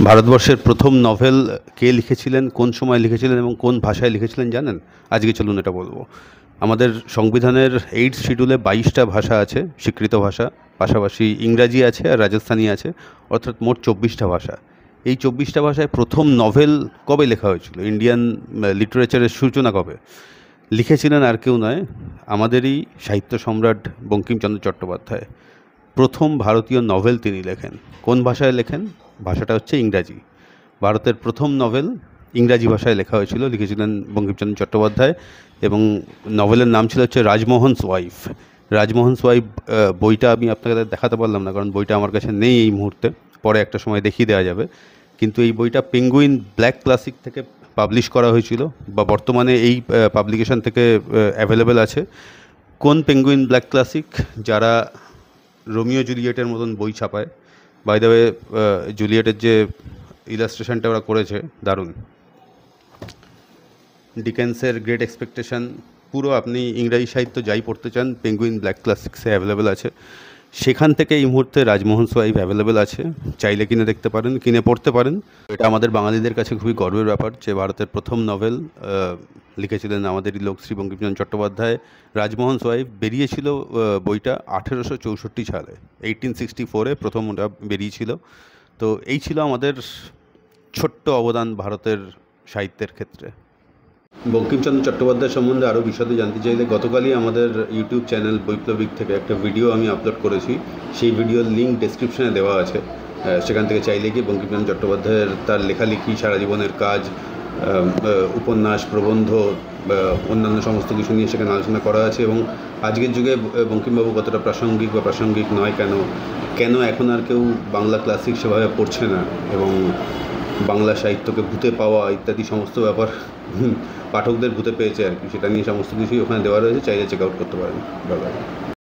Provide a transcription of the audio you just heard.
ভারতবর্ষের প্রথম নভেল কে লিখেছিলেন, কোন সময় লিখেছিলেন এবং কোন ভাষায় লিখেছিলেন জানেন? আজকে চলুন এটা বলবো। আমাদের সংবিধানের 8th শিডিউলে 22টা ভাষা আছে, স্বীকৃত ভাষা। পাশাপাশি ইংরাজি আছে আর রাজস্থানি আছে, অর্থাৎ মোট 24টা ভাষা। এই 24টা ভাষায় প্রথম নভেল কবে লেখা হয়েছিল? ইন্ডিয়ান লিটারেচারের সূচনা কবে? লিখেছিলেন আর কেউ নয়, আমাদেরই সাহিত্য সম্রাট বঙ্কিমচন্দ্র চট্টোপাধ্যায়। প্রথম ভারতীয় নভেল তিনি লেখেন। কোন ভাষায় লেখেন? ভাষাটা হচ্ছে ইংরাজি। ভারতের প্রথম নভেল ইংরাজি ভাষায় লেখা হয়েছিল, লিখেছিলেন বঙ্কিমচন্দ্র চট্টোপাধ্যায়। এবং নভেলের নাম ছিল হচ্ছে রাজমোহনস ওয়াইফ। রাজমোহনস ওয়াইফ বইটা আমি আপনাকে দেখাতে পারলাম না, কারণ বইটা আমার কাছে নেই এই মুহূর্তে। পরে একটা সময় দেখিয়ে দেওয়া যাবে। কিন্তু এই বইটা পেঙ্গুইন ব্ল্যাক ক্লাসিক থেকে পাবলিশ করা হয়েছিল, বা বর্তমানে এই পাবলিকেশন থেকে অ্যাভেলেবেল আছে। কোন পেঙ্গুইন ব্ল্যাক ক্লাসিক? যারা রোমিও জুলিয়েটের মতন বই ছাপায়। বাই দ্য ওয়ে, জুলিয়েটের যে ইলাস্ট্রেশনটা ওরা করেছে দারুণ। ডিকেন্সের গ্রেট এক্সপেকটেশন, পুরো আপনি ইংরাজি সাহিত্য যাই পড়তে চান পেঙ্গুইন ব্ল্যাক ক্লাসিক্সে অ্যাভেলেবেল আছে। সেখান থেকে এই মুহূর্তে রাজমোহনস ওয়াইফ অ্যাভেলেবেল আছে, চাইলে কিনে দেখতে পারেন, কিনে পড়তে পারেন। এটা আমাদের বাঙালিদের কাছে খুবই গর্বের ব্যাপার যে ভারতের প্রথম নভেল লিখেছিলেন আমাদেরই লোক শ্রী বঙ্কিমচন্দ্র চট্টোপাধ্যায়। রাজমোহনস ওয়াইফ বেরিয়েছিল বইটা 1864 সালে, 1864-এ প্রথম ওটা বেরিয়েছিল। তো এই ছিল আমাদের ছোট্ট অবদান ভারতের সাহিত্যের ক্ষেত্রে। বঙ্কিমচন্দ্র চট্টোপাধ্যায় সম্বন্ধে আরও বিশদে জানতে চাইলে গতকালই আমাদের ইউটিউব চ্যানেল বৈপ্লবিক থেকে একটা ভিডিও আমি আপলোড করেছি। সেই ভিডিওর লিঙ্ক ডেসক্রিপশনে দেওয়া আছে, সেখান থেকে চাইলে গিয়ে বঙ্কিমচন্দ্র চট্টোপাধ্যায়ের তার লেখালেখি, সারা জীবনের কাজ, উপন্যাস, প্রবন্ধ, অন্যান্য সমস্ত কিছু নিয়ে সেখানে আলোচনা করা আছে। এবং আজকের যুগে বঙ্কিমবাবু কতটা প্রাসঙ্গিক বা প্রাসঙ্গিক নয়, কেন এখন আর কেউ বাংলা ক্লাসিক সেভাবে পড়ছে না, এবং বাংলা সাহিত্যকে ভূতে পাওয়া ইত্যাদি সমস্ত ব্যাপার পাঠকদের ভূতে পেয়েছে আর কি, সেটা নিয়ে সমস্ত কিছুই ওখানে দেওয়া রয়েছে, চাইলে চেক আউট করতে পারেন। Bye bye.